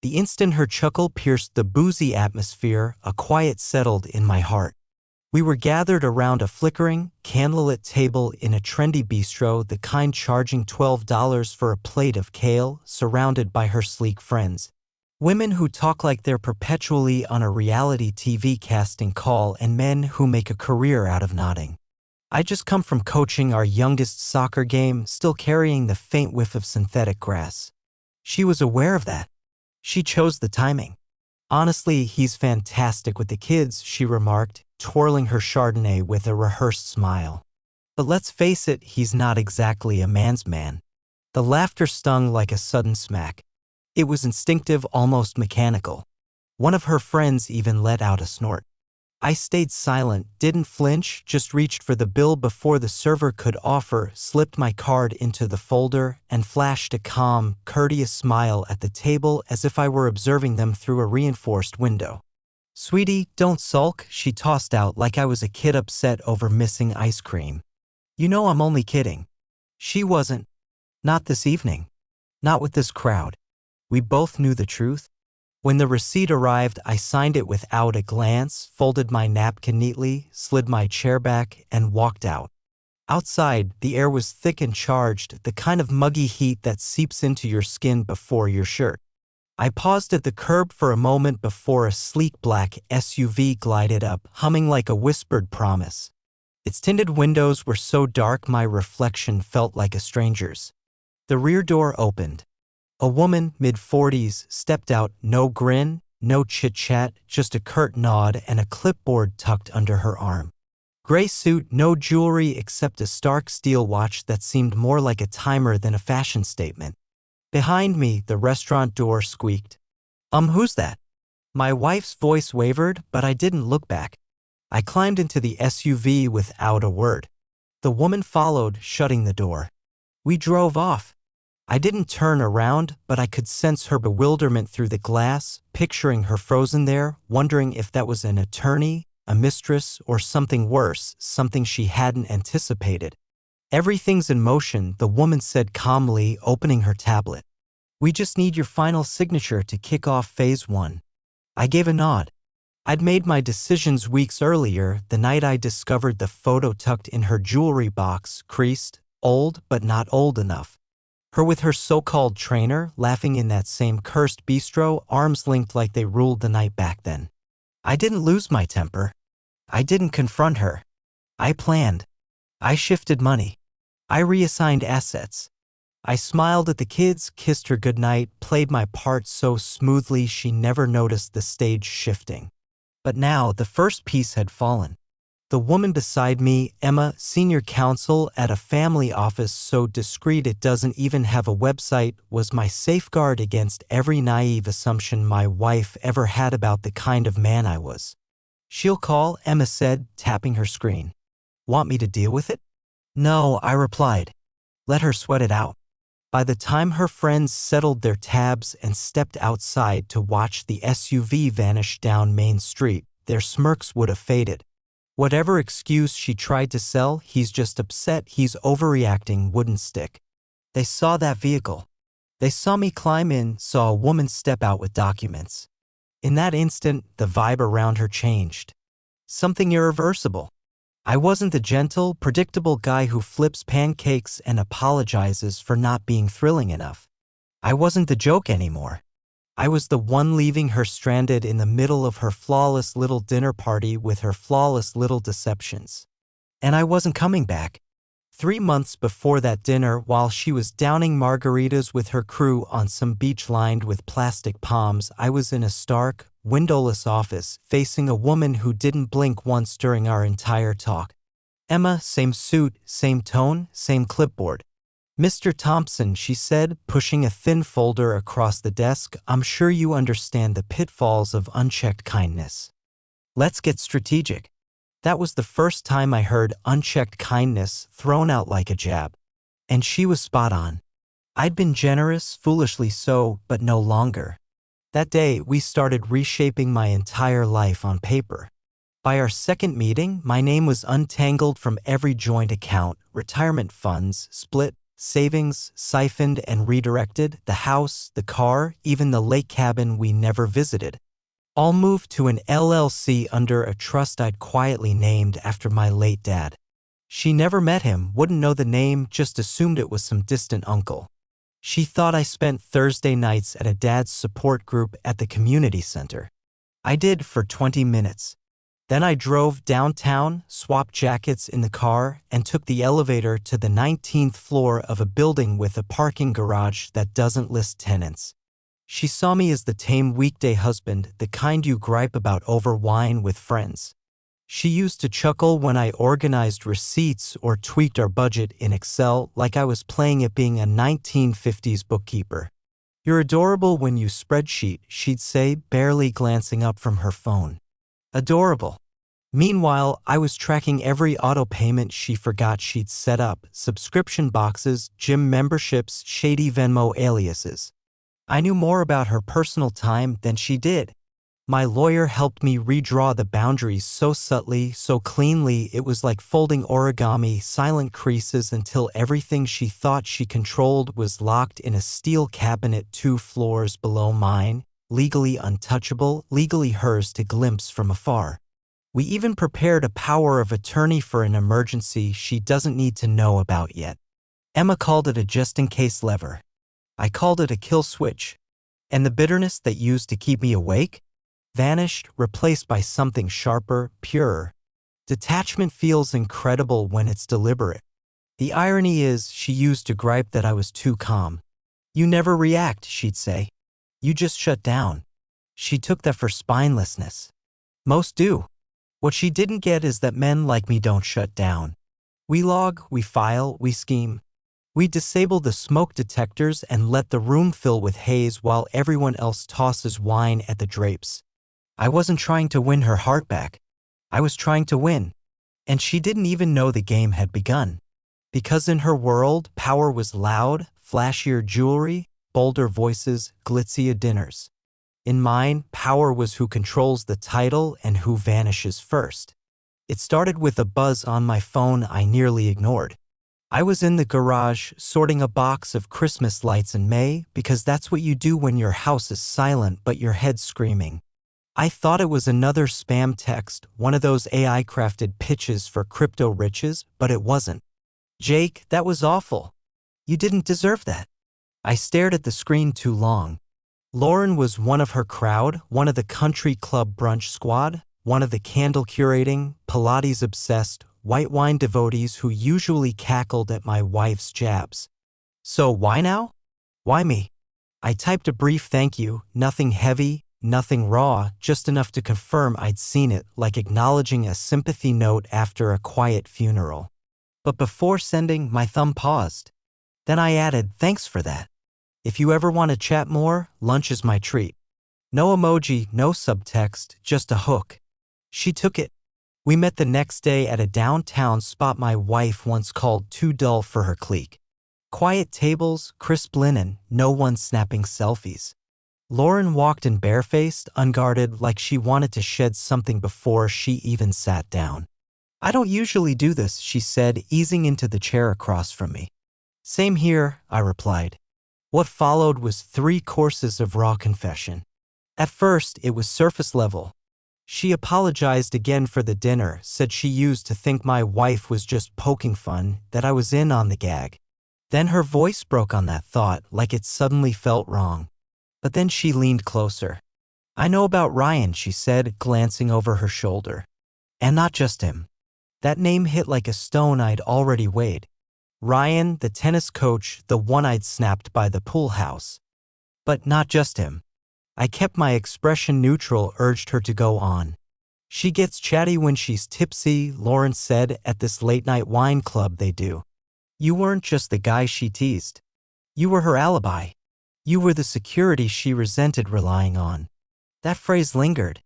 The instant her chuckle pierced the boozy atmosphere, a quiet settled in my heart. We were gathered around a flickering, candlelit table in a trendy bistro, the kind charging $12 for a plate of kale, surrounded by her sleek friends. Women who talk like they're perpetually on a reality TV casting call, and men who make a career out of nodding. I just come from coaching our youngest soccer game, still carrying the faint whiff of synthetic grass. She was aware of that. She chose the timing. Honestly, he's fantastic with the kids, she remarked, twirling her Chardonnay with a rehearsed smile. But let's face it, he's not exactly a man's man. The laughter stung like a sudden smack. It was instinctive, almost mechanical. One of her friends even let out a snort. I stayed silent, didn't flinch, just reached for the bill before the server could offer, slipped my card into the folder, and flashed a calm, courteous smile at the table as if I were observing them through a reinforced window. "Sweetie, don't sulk," she tossed out like I was a kid upset over missing ice cream. "You know I'm only kidding." She wasn't. Not this evening. Not with this crowd. We both knew the truth. When the receipt arrived, I signed it without a glance, folded my napkin neatly, slid my chair back, and walked out. Outside, the air was thick and charged, the kind of muggy heat that seeps into your skin before your shirt. I paused at the curb for a moment before a sleek black SUV glided up, humming like a whispered promise. Its tinted windows were so dark my reflection felt like a stranger's. The rear door opened. A woman, mid-40s, stepped out, no grin, no chit-chat, just a curt nod and a clipboard tucked under her arm. Gray suit, no jewelry except a stark steel watch that seemed more like a timer than a fashion statement. Behind me, the restaurant door squeaked. Who's that?" My wife's voice wavered, but I didn't look back. I climbed into the SUV without a word. The woman followed, shutting the door. We drove off. I didn't turn around, but I could sense her bewilderment through the glass, picturing her frozen there, wondering if that was an attorney, a mistress, or something worse, something she hadn't anticipated. "Everything's in motion," the woman said calmly, opening her tablet. "We just need your final signature to kick off phase 1. I gave a nod. I'd made my decisions weeks earlier, the night I discovered the photo tucked in her jewelry box, creased, old but not old enough. Her with her so-called trainer, laughing in that same cursed bistro, arms linked like they ruled the night back then. I didn't lose my temper. I didn't confront her. I planned. I shifted money. I reassigned assets. I smiled at the kids, kissed her goodnight, played my part so smoothly she never noticed the stage shifting. But now the first piece had fallen. The woman beside me, Emma, senior counsel at a family office so discreet it doesn't even have a website, was my safeguard against every naive assumption my wife ever had about the kind of man I was. "She'll call," Emma said, tapping her screen. "Want me to deal with it?" "No," I replied. "Let her sweat it out." By the time her friends settled their tabs and stepped outside to watch the SUV vanish down Main Street, their smirks would have faded. Whatever excuse she tried to sell, "He's just upset, he's overreacting," wouldn't stick. They saw that vehicle. They saw me climb in, saw a woman step out with documents. In that instant, the vibe around her changed. Something irreversible. I wasn't the gentle, predictable guy who flips pancakes and apologizes for not being thrilling enough. I wasn't the joke anymore. I was the one leaving her stranded in the middle of her flawless little dinner party with her flawless little deceptions. And I wasn't coming back. 3 months before that dinner, while she was downing margaritas with her crew on some beach lined with plastic palms, I was in a stark, windowless office, facing a woman who didn't blink once during our entire talk. Emma, same suit, same tone, same clipboard. "Mr. Thompson," she said, pushing a thin folder across the desk, "I'm sure you understand the pitfalls of unchecked kindness. Let's get strategic." That was the first time I heard unchecked kindness thrown out like a jab. And she was spot on. I'd been generous, foolishly so, but no longer. That day, we started reshaping my entire life on paper. By our second meeting, my name was untangled from every joint account, retirement funds, split, Savings, siphoned and redirected, the house, the car, even the lake cabin we never visited. All moved to an LLC under a trust I'd quietly named after my late dad. She never met him, wouldn't know the name, just assumed it was some distant uncle. She thought I spent Thursday nights at a dad's support group at the community center. I did for 20 minutes. Then I drove downtown, swapped jackets in the car, and took the elevator to the 19th floor of a building with a parking garage that doesn't list tenants. She saw me as the tame weekday husband, the kind you gripe about over wine with friends. She used to chuckle when I organized receipts or tweaked our budget in Excel like I was playing at being a 1950s bookkeeper. "You're adorable when you spreadsheet," she'd say, barely glancing up from her phone. Adorable. Meanwhile, I was tracking every auto payment she forgot she'd set up, subscription boxes, gym memberships, shady Venmo aliases. I knew more about her personal time than she did. My lawyer helped me redraw the boundaries so subtly, so cleanly, it was like folding origami, silent creases until everything she thought she controlled was locked in a steel cabinet 2 floors below mine, legally untouchable, legally hers to glimpse from afar. We even prepared a power of attorney for an emergency she doesn't need to know about yet. Emma called it a just-in-case lever. I called it a kill switch. And the bitterness that used to keep me awake vanished, replaced by something sharper, purer. Detachment feels incredible when it's deliberate. The irony is, she used to gripe that I was too calm. "You never react," she'd say. "You just shut down." She took that for spinelessness. Most do. What she didn't get is that men like me don't shut down. We log, we file, we scheme. We disable the smoke detectors and let the room fill with haze while everyone else tosses wine at the drapes. I wasn't trying to win her heart back. I was trying to win. And she didn't even know the game had begun. Because in her world, power was loud, flashier jewelry, bolder voices, glitzier dinners. In mine, power was who controls the title and who vanishes first. It started with a buzz on my phone I nearly ignored. I was in the garage sorting a box of Christmas lights in May because that's what you do when your house is silent but your head's screaming. I thought it was another spam text, one of those AI-crafted pitches for crypto riches, but it wasn't. "Jake, that was awful. You didn't deserve that." I stared at the screen too long. Lauren was one of her crowd, one of the country club brunch squad, one of the candle curating, Pilates-obsessed, white wine devotees who usually cackled at my wife's jabs. So why now? Why me? I typed a brief thank you, nothing heavy, nothing raw, just enough to confirm I'd seen it, like acknowledging a sympathy note after a quiet funeral. But before sending, my thumb paused. Then I added, "Thanks for that. If you ever want to chat more, lunch is my treat." No emoji, no subtext, just a hook. She took it. We met the next day at a downtown spot my wife once called too dull for her clique. Quiet tables, crisp linen, no one snapping selfies. Lauren walked in barefaced, unguarded, like she wanted to shed something before she even sat down. "I don't usually do this," she said, easing into the chair across from me. "Same here," I replied. What followed was 3 courses of raw confession. At first, it was surface level. She apologized again for the dinner, said she used to think my wife was just poking fun, that I was in on the gag. Then her voice broke on that thought, like it suddenly felt wrong. But then she leaned closer. "I know about Ryan," she said, glancing over her shoulder. "And not just him." That name hit like a stone I'd already weighed. Ryan, the tennis coach, the one I'd snapped by the pool house. But not just him. I kept my expression neutral, urged her to go on. "She gets chatty when she's tipsy," Lauren said, "at this late-night wine club they do. You weren't just the guy she teased. You were her alibi. You were the security she resented relying on." That phrase lingered.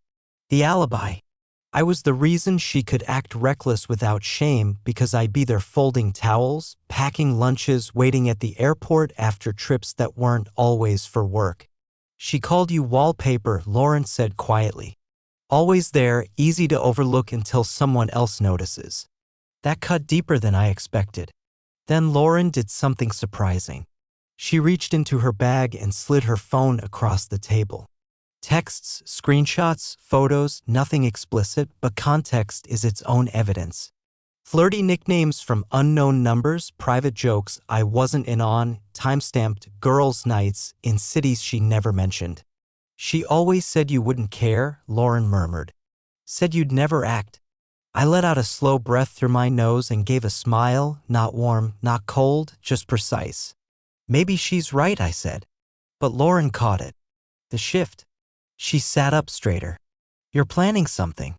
The alibi. I was the reason she could act reckless without shame because I'd be there folding towels, packing lunches, waiting at the airport after trips that weren't always for work. "She called you wallpaper," Lauren said quietly. "Always there, easy to overlook until someone else notices." That cut deeper than I expected. Then Lauren did something surprising. She reached into her bag and slid her phone across the table. Texts, screenshots, photos, nothing explicit, but context is its own evidence. Flirty nicknames from unknown numbers, private jokes I wasn't in on, timestamped girls' nights in cities she never mentioned. She always said you wouldn't care, Lauren murmured. Said you'd never act. I let out a slow breath through my nose and gave a smile, not warm, not cold, just precise. Maybe she's right, I said. But Lauren caught it. The shift. She sat up straighter. You're planning something.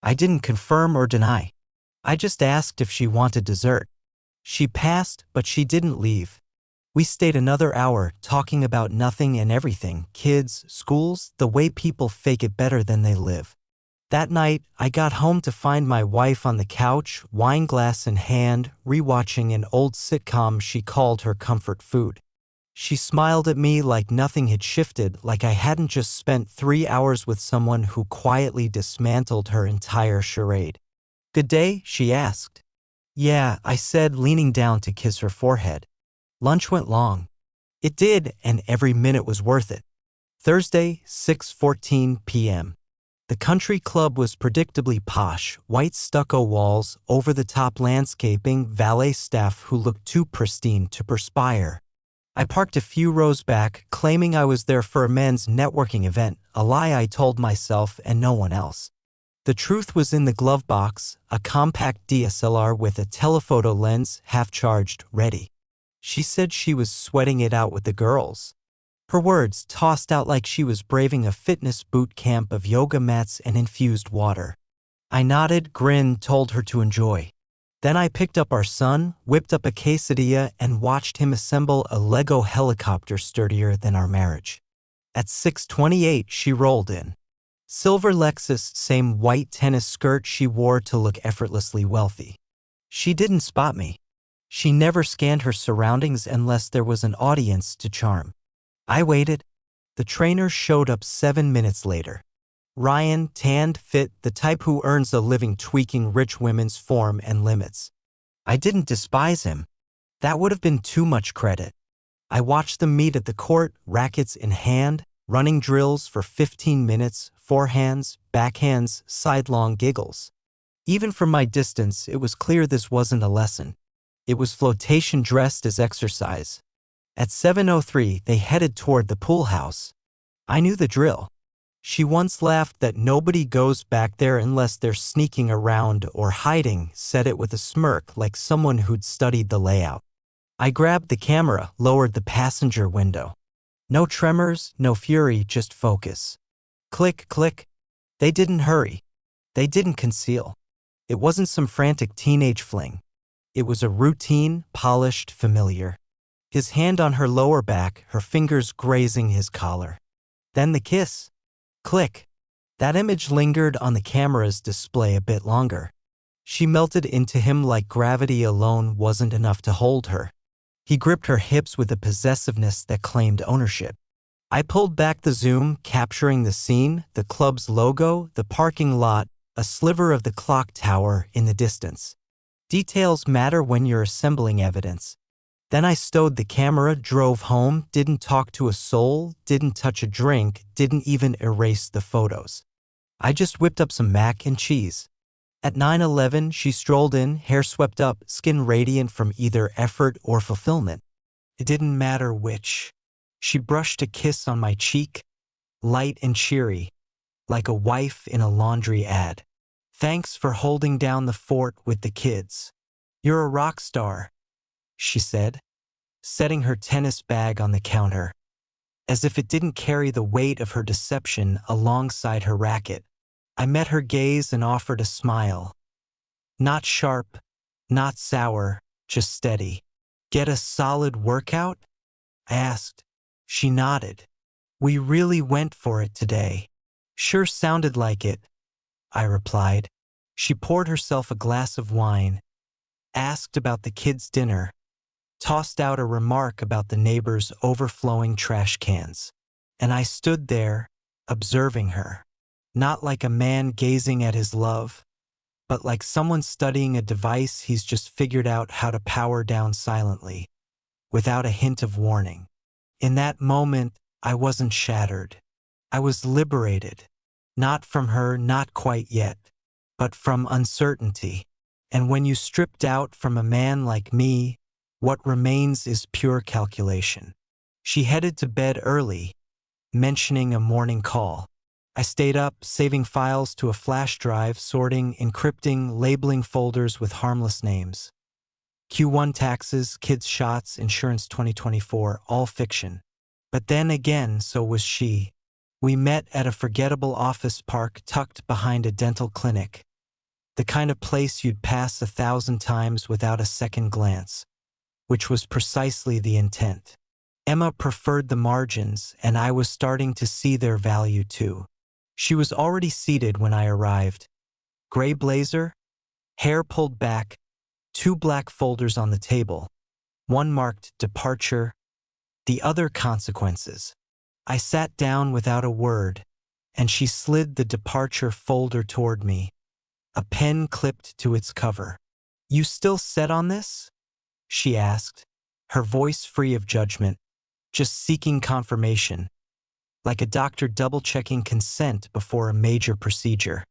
I didn't confirm or deny. I just asked if she wanted dessert. She passed, but she didn't leave. We stayed another hour talking about nothing and everything, kids, schools, the way people fake it better than they live. That night, I got home to find my wife on the couch, wine glass in hand, rewatching an old sitcom she called her comfort food. She smiled at me like nothing had shifted, like I hadn't just spent 3 hours with someone who quietly dismantled her entire charade. Good day, she asked. Yeah, I said, leaning down to kiss her forehead. Lunch went long. It did, and every minute was worth it. Thursday, 6:14 p.m. The country club was predictably posh, white stucco walls, over-the-top landscaping, valet staff who looked too pristine to perspire. I parked a few rows back, claiming I was there for a men's networking event, a lie I told myself and no one else. The truth was in the glove box, a compact DSLR with a telephoto lens, half-charged, ready. She said she was sweating it out with the girls. Her words tossed out like she was braving a fitness boot camp of yoga mats and infused water. I nodded, grinned, told her to enjoy. Then I picked up our son, whipped up a quesadilla, and watched him assemble a Lego helicopter sturdier than our marriage. At 6:28, she rolled in. Silver Lexus, same white tennis skirt she wore to look effortlessly wealthy. She didn't spot me. She never scanned her surroundings unless there was an audience to charm. I waited. The trainer showed up 7 minutes later. Ryan, tanned, fit, the type who earns a living tweaking rich women's form and limits. I didn't despise him. That would have been too much credit. I watched them meet at the court, rackets in hand, running drills for 15 minutes, forehands, backhands, sidelong giggles. Even from my distance, it was clear this wasn't a lesson. It was flotation dressed as exercise. At 7:03, they headed toward the pool house. I knew the drill. She once laughed that nobody goes back there unless they're sneaking around or hiding, said it with a smirk like someone who'd studied the layout. I grabbed the camera, lowered the passenger window. No tremors, no fury, just focus. Click, click. They didn't hurry. They didn't conceal. It wasn't some frantic teenage fling. It was a routine, polished, familiar. His hand on her lower back, her fingers grazing his collar. Then the kiss. Click. That image lingered on the camera's display a bit longer. She melted into him like gravity alone wasn't enough to hold her. He gripped her hips with a possessiveness that claimed ownership. I pulled back the zoom, capturing the scene, the club's logo, the parking lot, a sliver of the clock tower in the distance. Details matter when you're assembling evidence. Then I stowed the camera, drove home, didn't talk to a soul, didn't touch a drink, didn't even erase the photos. I just whipped up some mac and cheese. At 9:11, she strolled in, hair swept up, skin radiant from either effort or fulfillment. It didn't matter which. She brushed a kiss on my cheek, light and cheery, like a wife in a laundry ad. Thanks for holding down the fort with the kids. You're a rock star, she said, setting her tennis bag on the counter, as if it didn't carry the weight of her deception alongside her racket. I met her gaze and offered a smile. Not sharp, not sour, just steady. Get a solid workout? I asked. She nodded. We really went for it today. Sure sounded like it, I replied. She poured herself a glass of wine, asked about the kids' dinner, tossed out a remark about the neighbors' overflowing trash cans. And I stood there, observing her, not like a man gazing at his love, but like someone studying a device he's just figured out how to power down silently, without a hint of warning. In that moment, I wasn't shattered. I was liberated. Not from her, not quite yet, but from uncertainty. And when you stripped out from a man like me, what remains is pure calculation. She headed to bed early, mentioning a morning call. I stayed up, saving files to a flash drive, sorting, encrypting, labeling folders with harmless names. Q1 taxes, kids' shots, insurance 2024, all fiction. But then again, so was she. We met at a forgettable office park tucked behind a dental clinic. The kind of place you'd pass 1,000 times without a second glance, which was precisely the intent. Emma preferred the margins, and I was starting to see their value too. She was already seated when I arrived. Gray blazer, hair pulled back, 2 black folders on the table, one marked departure, the other consequences. I sat down without a word, and she slid the departure folder toward me, a pen clipped to its cover. "You still set on this?" she asked, her voice free of judgment, just seeking confirmation, like a doctor double-checking consent before a major procedure.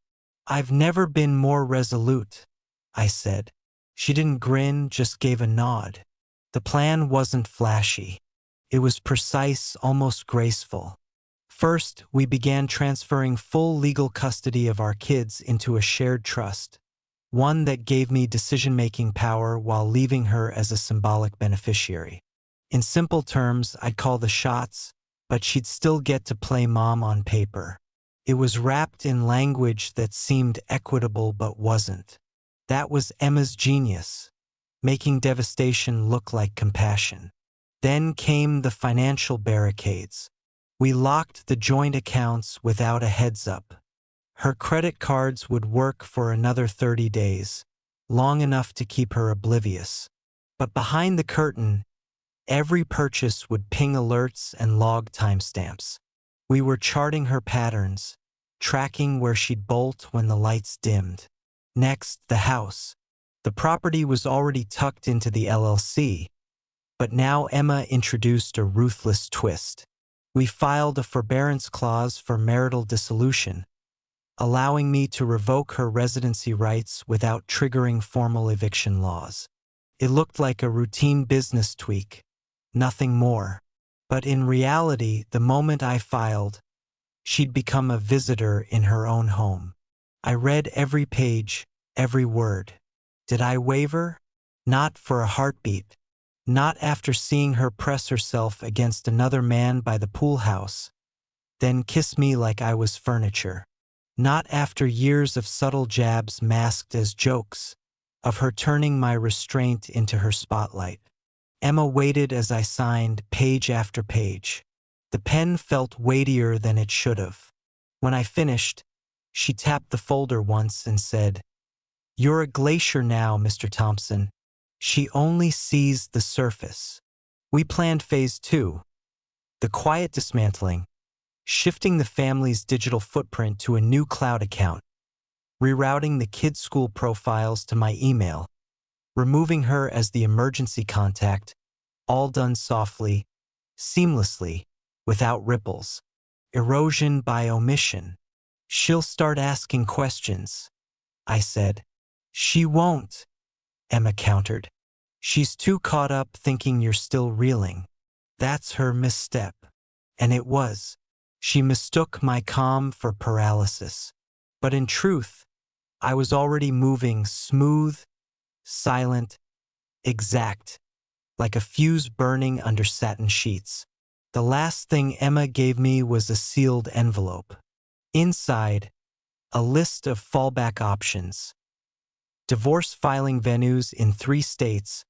"I've never been more resolute," I said. She didn't grin, just gave a nod. The plan wasn't flashy. It was precise, almost graceful. First, we began transferring full legal custody of our kids into a shared trust, one that gave me decision-making power while leaving her as a symbolic beneficiary. In simple terms, I'd call the shots, but she'd still get to play mom on paper. It was wrapped in language that seemed equitable but wasn't. That was Emma's genius, making devastation look like compassion. Then came the financial barricades. We locked the joint accounts without a heads up. Her credit cards would work for another 30 days, long enough to keep her oblivious. But behind the curtain, every purchase would ping alerts and log timestamps. We were charting her patterns, tracking where she'd bolt when the lights dimmed. Next, the house. The property was already tucked into the LLC, but now Emma introduced a ruthless twist. We filed a forbearance clause for marital dissolution, allowing me to revoke her residency rights without triggering formal eviction laws. It looked like a routine business tweak, nothing more. But in reality, the moment I filed, she'd become a visitor in her own home. I read every page, every word. Did I waver? Not for a heartbeat. Not after seeing her press herself against another man by the pool house, then kiss me like I was furniture. Not after years of subtle jabs masked as jokes, of her turning my restraint into her spotlight. Emma waited as I signed page after page. The pen felt weightier than it should have. When I finished, she tapped the folder once and said, "You're a glacier now, Mr. Thompson." She only sees the surface. We planned phase 2, the quiet dismantling, shifting the family's digital footprint to a new cloud account, rerouting the kids' school profiles to my email, removing her as the emergency contact, all done softly, seamlessly, without ripples. Erosion by omission. "She'll start asking questions," I said. "She won't," Emma countered. "She's too caught up thinking you're still reeling. That's her misstep." And it was. She mistook my calm for paralysis. But in truth, I was already moving smooth, silent, exact, like a fuse burning under satin sheets. The last thing Emma gave me was a sealed envelope. Inside, a list of fallback options. Divorce filing venues in 3 states.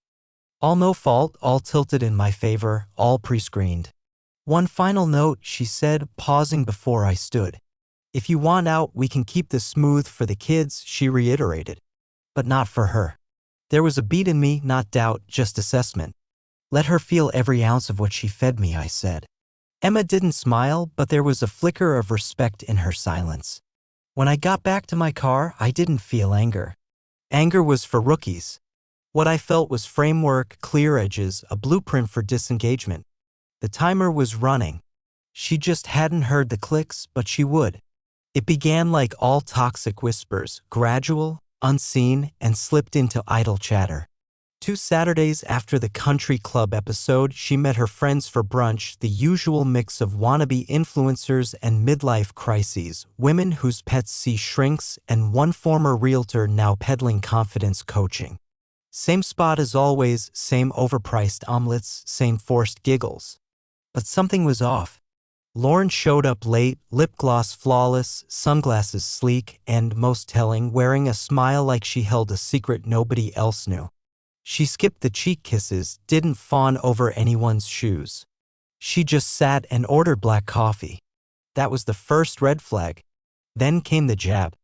All no fault, all tilted in my favor, all pre-screened. "One final note," she said, pausing before I stood. "If you want out, we can keep this smooth for the kids," she reiterated. But not for her. There was a beat in me, not doubt, just assessment. "Let her feel every ounce of what she fed me," I said. Emma didn't smile, but there was a flicker of respect in her silence. When I got back to my car, I didn't feel anger. Anger was for rookies. What I felt was framework, clear edges, a blueprint for disengagement. The timer was running. She just hadn't heard the clicks, but she would. It began like all toxic whispers, gradual, unseen, and slipped into idle chatter. 2 Saturdays after the country club episode, she met her friends for brunch, the usual mix of wannabe influencers and midlife crises, women whose pets see shrinks, and one former realtor now peddling confidence coaching. Same spot as always, same overpriced omelets, same forced giggles. But something was off. Lauren showed up late, lip gloss flawless, sunglasses sleek, and, most telling, wearing a smile like she held a secret nobody else knew. She skipped the cheek kisses, didn't fawn over anyone's shoes. She just sat and ordered black coffee. That was the first red flag. Then came the jab.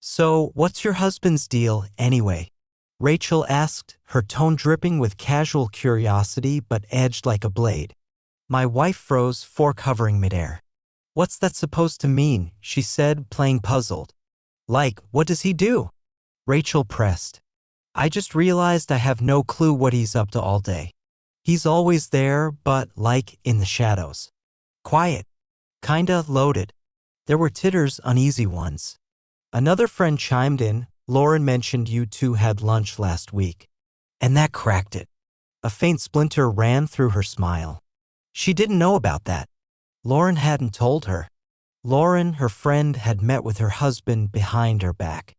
"So, what's your husband's deal, anyway?" Rachel asked, her tone dripping with casual curiosity but edged like a blade. My wife froze, fork hovering midair. "What's that supposed to mean?" she said, playing puzzled. "Like, what does he do?" Rachel pressed. "I just realized I have no clue what he's up to all day. He's always there, but, like, in the shadows. Quiet. Kinda loaded." There were titters, uneasy ones. Another friend chimed in. "Lauren mentioned you two had lunch last week." And that cracked it. A faint splinter ran through her smile. She didn't know about that. Lauren hadn't told her. Lauren, her friend, had met with her husband behind her back.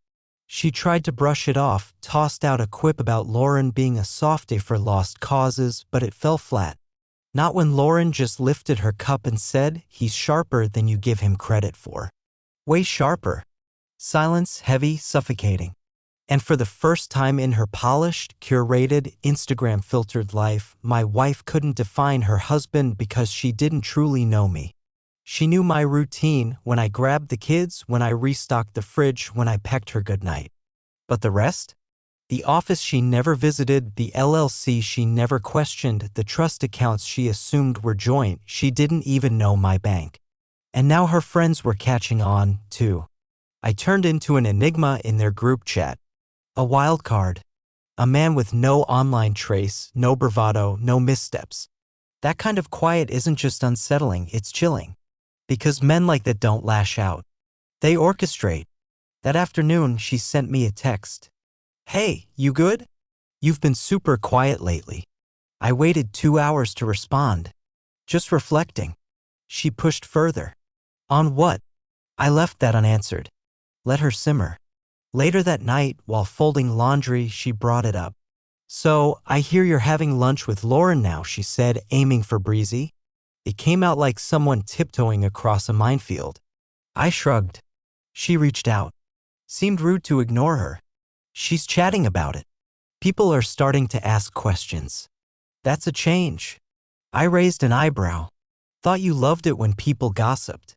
She tried to brush it off, tossed out a quip about Lauren being a softie for lost causes, but it fell flat. Not when Lauren just lifted her cup and said, "He's sharper than you give him credit for. Way sharper." Silence, heavy, suffocating. And for the first time in her polished, curated, Instagram-filtered life, my wife couldn't define her husband because she didn't truly know me. She knew my routine, when I grabbed the kids, when I restocked the fridge, when I pecked her goodnight. But the rest? The office she never visited, the LLC she never questioned, the trust accounts she assumed were joint, she didn't even know my bank. And now her friends were catching on, too. I turned into an enigma in their group chat. A wild card. A man with no online trace, no bravado, no missteps. That kind of quiet isn't just unsettling, it's chilling. Because men like that don't lash out. They orchestrate. That afternoon, she sent me a text. "Hey, you good? You've been super quiet lately." I waited 2 hours to respond. "Just reflecting." She pushed further. "On what?" I left that unanswered. Let her simmer. Later that night, while folding laundry, she brought it up. "So, I hear you're having lunch with Lauren now," she said, aiming for breezy. It came out like someone tiptoeing across a minefield. I shrugged. She reached out. Seemed rude to ignore her. "She's chatting about it. People are starting to ask questions." "That's a change." I raised an eyebrow. "Thought you loved it when people gossiped."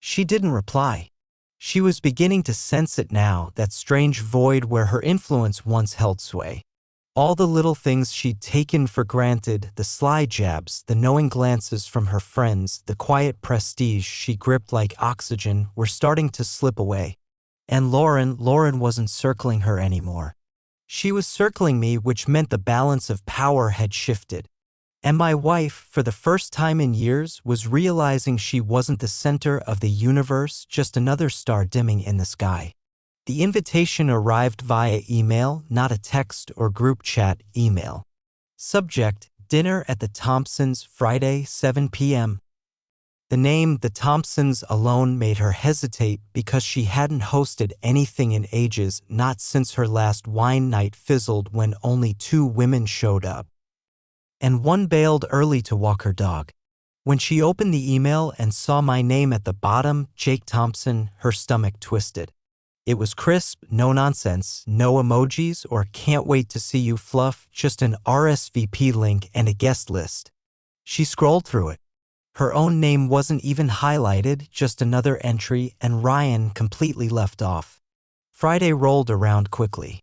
She didn't reply. She was beginning to sense it now, that strange void where her influence once held sway. All the little things she'd taken for granted, the sly jabs, the knowing glances from her friends, the quiet prestige she gripped like oxygen, were starting to slip away. And Lauren wasn't circling her anymore. She was circling me, which meant the balance of power had shifted. And my wife, for the first time in years, was realizing she wasn't the center of the universe, just another star dimming in the sky. The invitation arrived via email, not a text or group chat email. Subject: dinner at the Thompsons, Friday, 7 p.m. The name, the Thompsons, alone made her hesitate because she hadn't hosted anything in ages, not since her last wine night fizzled when only 2 women showed up. And one bailed early to walk her dog. When she opened the email and saw my name at the bottom, Jake Thompson, her stomach twisted. It was crisp, no nonsense, no emojis or "can't wait to see you" fluff, just an RSVP link and a guest list. She scrolled through it. Her own name wasn't even highlighted, just another entry, and Ryan completely left off. Friday rolled around quickly.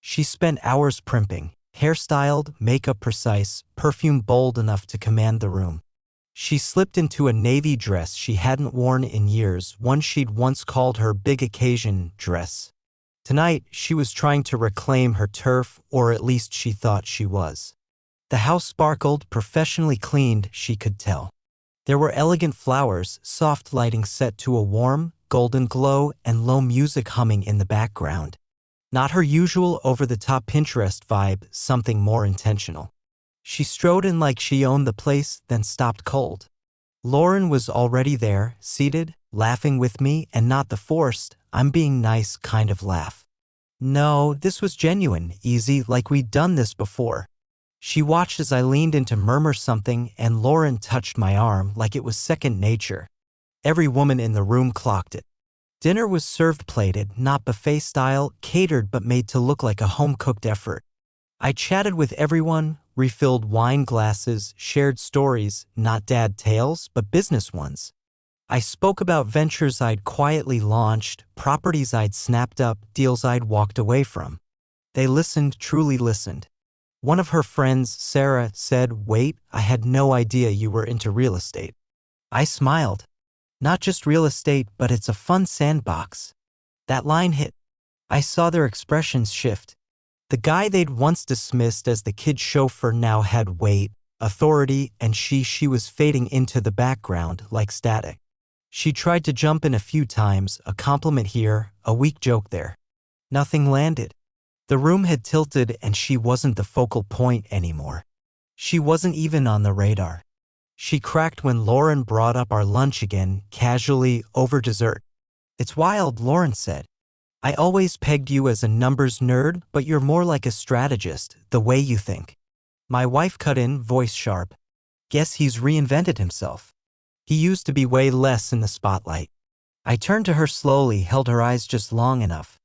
She spent hours primping. Hairstyled, makeup precise, perfume bold enough to command the room. She slipped into a navy dress she hadn't worn in years, one she'd once called her big occasion dress. Tonight, she was trying to reclaim her turf, or at least she thought she was. The house sparkled, professionally cleaned, she could tell. There were elegant flowers, soft lighting set to a warm, golden glow, and low music humming in the background. Not her usual over-the-top Pinterest vibe, something more intentional. She strode in like she owned the place, then stopped cold. Lauren was already there, seated, laughing with me, and not the forced, I'm being nice kind of laugh. No, this was genuine, easy, like we'd done this before. She watched as I leaned in to murmur something, and Lauren touched my arm like it was second nature. Every woman in the room clocked it. Dinner was served plated, not buffet style, catered but made to look like a home-cooked effort. I chatted with everyone, refilled wine glasses, shared stories, not dad tales, but business ones. I spoke about ventures I'd quietly launched, properties I'd snapped up, deals I'd walked away from. They listened, truly listened. One of her friends, Sarah, said, "Wait, I had no idea you were into real estate." I smiled. Not just real estate, but it's a fun sandbox. That line hit. I saw their expressions shift. The guy they'd once dismissed as the kid chauffeur now had weight, authority, and she was fading into the background like static. She tried to jump in a few times, a compliment here, a weak joke there. Nothing landed. The room had tilted and she wasn't the focal point anymore. She wasn't even on the radar. She cracked when Lauren brought up our lunch again, casually, over dessert. "It's wild," Lauren said. "I always pegged you as a numbers nerd, but you're more like a strategist, the way you think." My wife cut in, voice sharp. "Guess he's reinvented himself. He used to be way less in the spotlight." I turned to her slowly, held her eyes just long enough.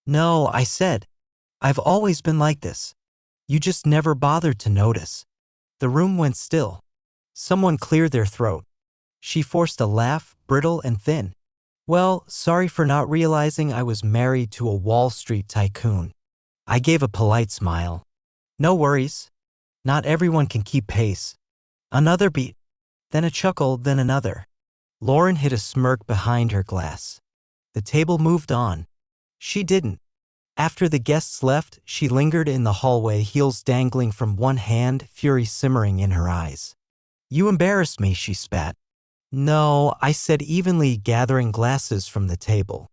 "No," I said. "I've always been like this. You just never bothered to notice." The room went still. Someone cleared their throat. She forced a laugh, brittle and thin. "Well, sorry for not realizing I was married to a Wall Street tycoon." I gave a polite smile. "No worries. Not everyone can keep pace." Another beat. Then a chuckle, then another. Lauren hid a smirk behind her glass. The table moved on. She didn't. After the guests left, she lingered in the hallway, heels dangling from one hand, fury simmering in her eyes. "You embarrassed me," she spat. "No," I said evenly, gathering glasses from the table.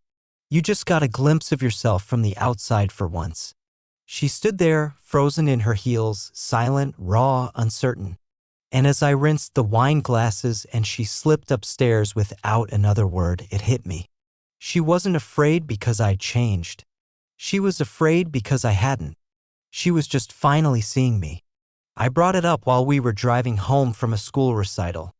"You just got a glimpse of yourself from the outside for once." She stood there, frozen in her heels, silent, raw, uncertain. And as I rinsed the wine glasses and she slipped upstairs without another word, it hit me. She wasn't afraid because I'd changed. She was afraid because I hadn't. She was just finally seeing me. I brought it up while we were driving home from a school recital.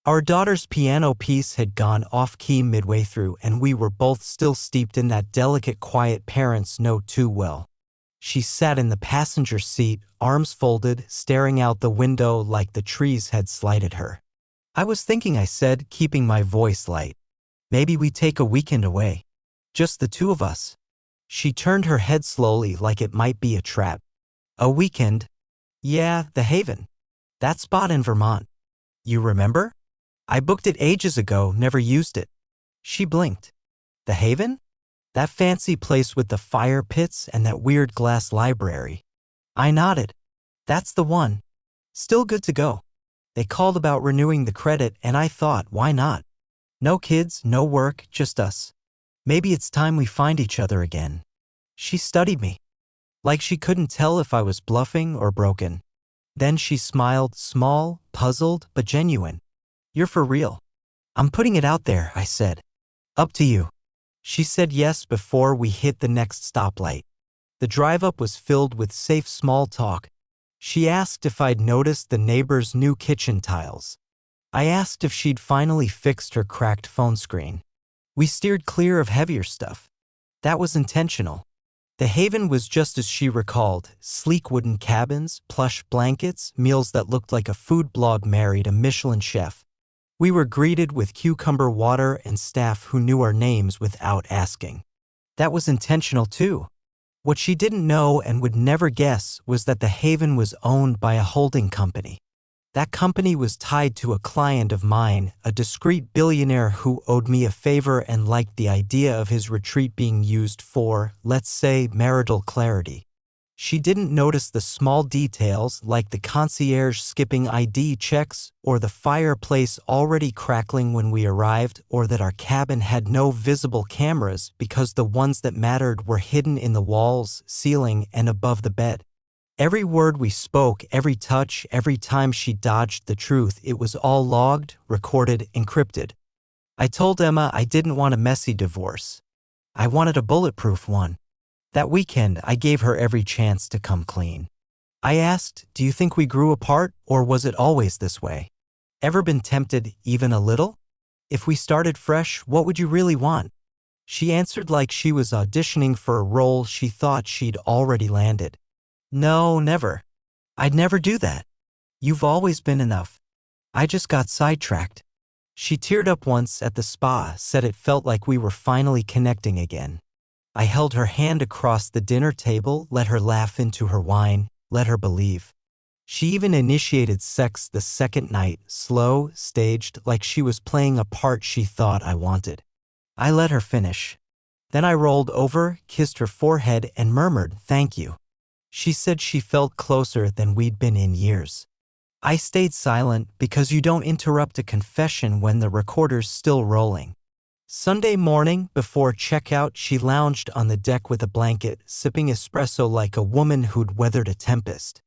Our daughter's piano piece had gone off-key midway through, and we were both still steeped in that delicate quiet parents know too well. She sat in the passenger seat, arms folded, staring out the window like the trees had slighted her. "I was thinking," I said, keeping my voice light. "Maybe we take a weekend away. Just the two of us." She turned her head slowly like it might be a trap. "A weekend?" "Yeah, the Haven. That spot in Vermont. You remember? I booked it ages ago, never used it." She blinked. "The Haven? That fancy place with the fire pits and that weird glass library." I nodded. "That's the one. Still good to go." They called about renewing the credit, and I thought, why not? No kids, no work, just us. Maybe it's time we find each other again. She studied me, like she couldn't tell if I was bluffing or broken. Then she smiled, small, puzzled, but genuine. "You're for real?" "I'm putting it out there," I said. "Up to you." She said yes before we hit the next stoplight. The drive-up was filled with safe small talk. She asked if I'd noticed the neighbor's new kitchen tiles. I asked if she'd finally fixed her cracked phone screen. We steered clear of heavier stuff. That was intentional. The Haven was just as she recalled, sleek wooden cabins, plush blankets, meals that looked like a food blog married a Michelin chef. We were greeted with cucumber water and staff who knew our names without asking. That was intentional too. What she didn't know and would never guess was that the Haven was owned by a holding company. That company was tied to a client of mine, a discreet billionaire who owed me a favor and liked the idea of his retreat being used for, let's say, marital clarity. She didn't notice the small details like the concierge skipping ID checks or the fireplace already crackling when we arrived or that our cabin had no visible cameras because the ones that mattered were hidden in the walls, ceiling, and above the bed. Every word we spoke, every touch, every time she dodged the truth, it was all logged, recorded, encrypted. I told Emma I didn't want a messy divorce. I wanted a bulletproof one. That weekend, I gave her every chance to come clean. I asked, do you think we grew apart, or was it always this way? Ever been tempted, even a little? If we started fresh, what would you really want? She answered like she was auditioning for a role she thought she'd already landed. No, never. I'd never do that. You've always been enough. I just got sidetracked. She teared up once at the spa, said it felt like we were finally connecting again. I held her hand across the dinner table, let her laugh into her wine, let her believe. She even initiated sex the second night, slow, staged, like she was playing a part she thought I wanted. I let her finish. Then I rolled over, kissed her forehead, and murmured, "Thank you." She said she felt closer than we'd been in years. I stayed silent because you don't interrupt a confession when the recorder's still rolling. Sunday morning, before checkout, she lounged on the deck with a blanket, sipping espresso like a woman who'd weathered a tempest.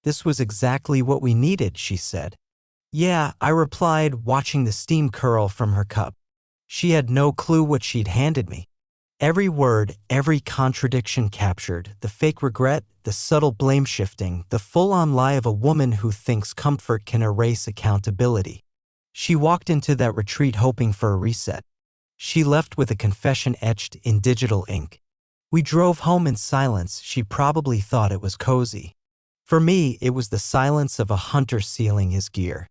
This was exactly what we needed, she said. Yeah, I replied, watching the steam curl from her cup. She had no clue what she'd handed me. Every word, every contradiction captured, the fake regret, the subtle blame shifting, the full-on lie of a woman who thinks comfort can erase accountability. She walked into that retreat hoping for a reset. She left with a confession etched in digital ink. We drove home in silence. She probably thought it was cozy. For me, it was the silence of a hunter sealing his gear.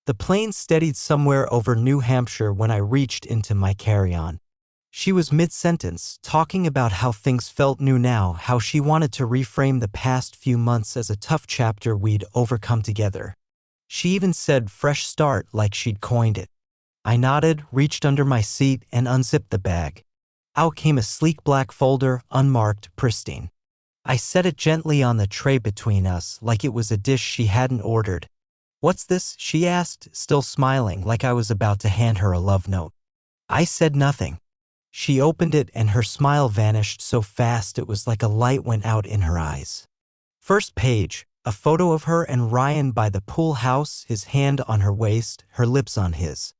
The plane steadied somewhere over New Hampshire when I reached into my carry-on. She was mid-sentence, talking about how things felt new now, how she wanted to reframe the past few months as a tough chapter we'd overcome together. She even said fresh start like she'd coined it. I nodded, reached under my seat, and unzipped the bag. Out came a sleek black folder, unmarked, pristine. I set it gently on the tray between us, like it was a dish she hadn't ordered. What's this? She asked, still smiling, like I was about to hand her a love note. I said nothing. She opened it and her smile vanished so fast it was like a light went out in her eyes. First page, a photo of her and Ryan by the pool house, his hand on her waist, her lips on his.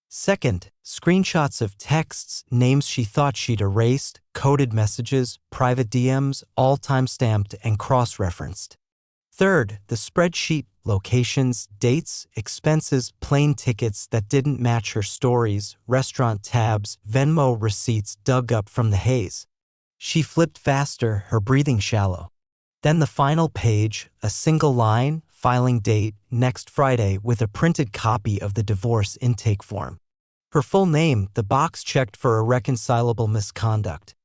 Second, screenshots of texts, names she thought she'd erased, coded messages, private DMs, all time-stamped and cross-referenced. Third, the spreadsheet, locations, dates, expenses, plane tickets that didn't match her stories, restaurant tabs, Venmo receipts dug up from the haze. She flipped faster, her breathing shallow. Then the final page, a single line, filing date, next Friday, with a printed copy of the divorce intake form. Her full name, the box checked for irreconcilable misconduct.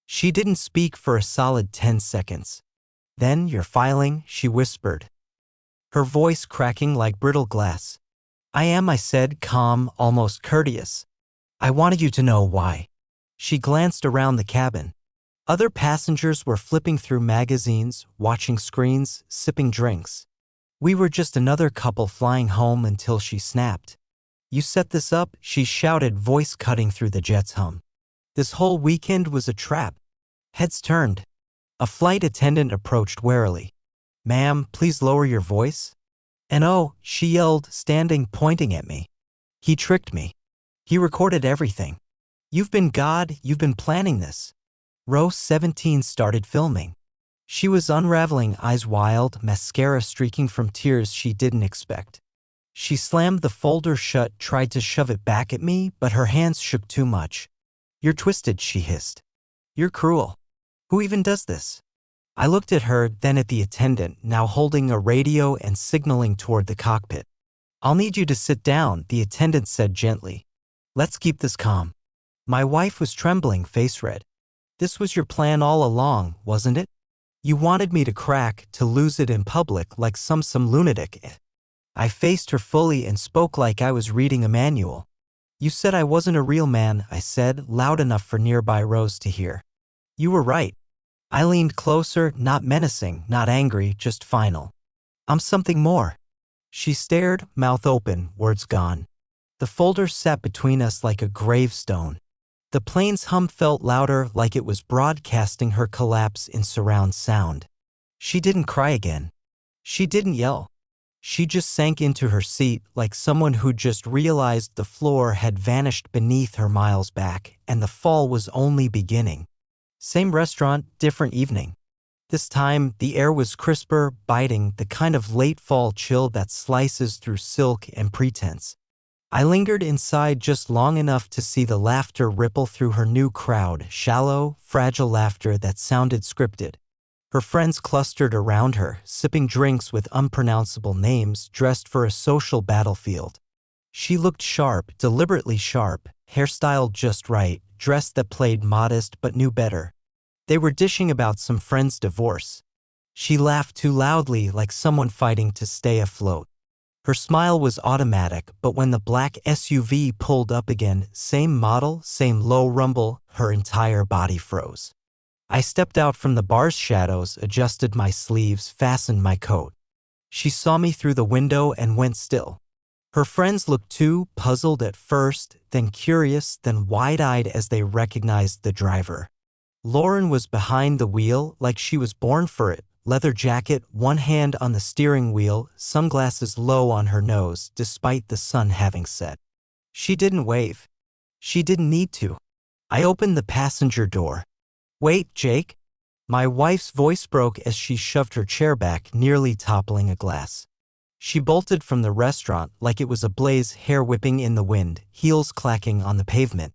She didn't speak for a solid 10 seconds. Then, you're filing, she whispered, her voice cracking like brittle glass. I am, I said, calm, almost courteous. I wanted you to know why. She glanced around the cabin. Other passengers were flipping through magazines, watching screens, sipping drinks. We were just another couple flying home until she snapped. You set this up, she shouted, voice cutting through the jet's hum. This whole weekend was a trap. Heads turned. A flight attendant approached warily. Ma'am, please lower your voice. And oh, she yelled, standing, pointing at me. He tricked me. He recorded everything. You've been God, you've been planning this. Row 17 started filming. She was unraveling, eyes wild, mascara streaking from tears she didn't expect. She slammed the folder shut, tried to shove it back at me, but her hands shook too much. You're twisted, she hissed. You're cruel. Who even does this? I looked at her, then at the attendant, now holding a radio and signaling toward the cockpit. I'll need you to sit down, the attendant said gently. Let's keep this calm. My wife was trembling, face red. This was your plan all along, wasn't it? You wanted me to crack, to lose it in public like some lunatic. I faced her fully and spoke like I was reading a manual. You said I wasn't a real man, I said, loud enough for nearby Rose to hear. You were right. I leaned closer, not menacing, not angry, just final. I'm something more. She stared, mouth open, words gone. The folder sat between us like a gravestone. The plane's hum felt louder, like it was broadcasting her collapse in surround sound. She didn't cry again. She didn't yell. She just sank into her seat like someone who just realized the floor had vanished beneath her miles back, and the fall was only beginning. Same restaurant, different evening. This time, the air was crisper, biting, the kind of late fall chill that slices through silk and pretense. I lingered inside just long enough to see the laughter ripple through her new crowd, shallow, fragile laughter that sounded scripted. Her friends clustered around her, sipping drinks with unpronounceable names, dressed for a social battlefield. She looked sharp, deliberately sharp, hairstyled just right, dressed that played modest but knew better. They were dishing about some friend's divorce. She laughed too loudly, like someone fighting to stay afloat. Her smile was automatic, but when the black SUV pulled up again, same model, same low rumble, her entire body froze. I stepped out from the bar's shadows, adjusted my sleeves, fastened my coat. She saw me through the window and went still. Her friends looked too, puzzled at first, then curious, then wide-eyed as they recognized the driver. Lauren was behind the wheel like she was born for it, leather jacket, one hand on the steering wheel, sunglasses low on her nose despite the sun having set. She didn't wave. She didn't need to. I opened the passenger door. Wait, Jake. My wife's voice broke as she shoved her chair back, nearly toppling a glass. She bolted from the restaurant like it was ablaze, hair whipping in the wind, heels clacking on the pavement.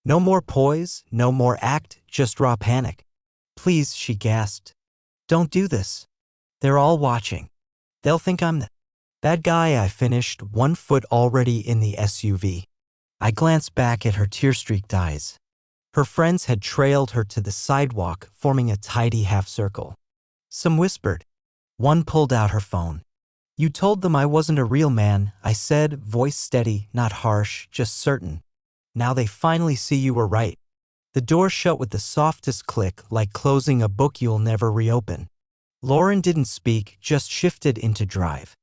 No more poise, no more act, just raw panic. Please, she gasped. Don't do this. They're all watching. They'll think I'm the bad guy, I finished, 1 foot already in the SUV. I glanced back at her tear-streaked eyes. Her friends had trailed her to the sidewalk, forming a tidy half-circle. Some whispered. One pulled out her phone. You told them I wasn't a real man, I said, voice steady, not harsh, just certain. Now they finally see you were right. The door shut with the softest click, like closing a book you'll never reopen. Lauren didn't speak, just shifted into drive.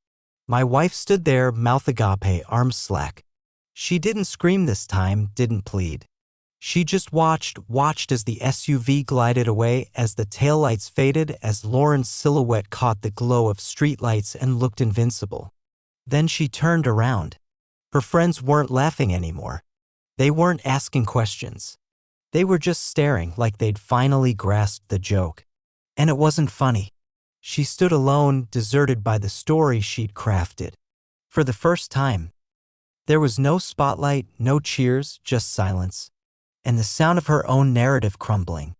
My wife stood there, mouth agape, arms slack. She didn't scream this time, didn't plead. She just watched as the SUV glided away, as the taillights faded, as Lauren's silhouette caught the glow of streetlights and looked invincible. Then she turned around. Her friends weren't laughing anymore. They weren't asking questions. They were just staring like they'd finally grasped the joke. And it wasn't funny. She stood alone, deserted by the story she'd crafted. For the first time. There was no spotlight, no cheers, just silence. And the sound of her own narrative crumbling.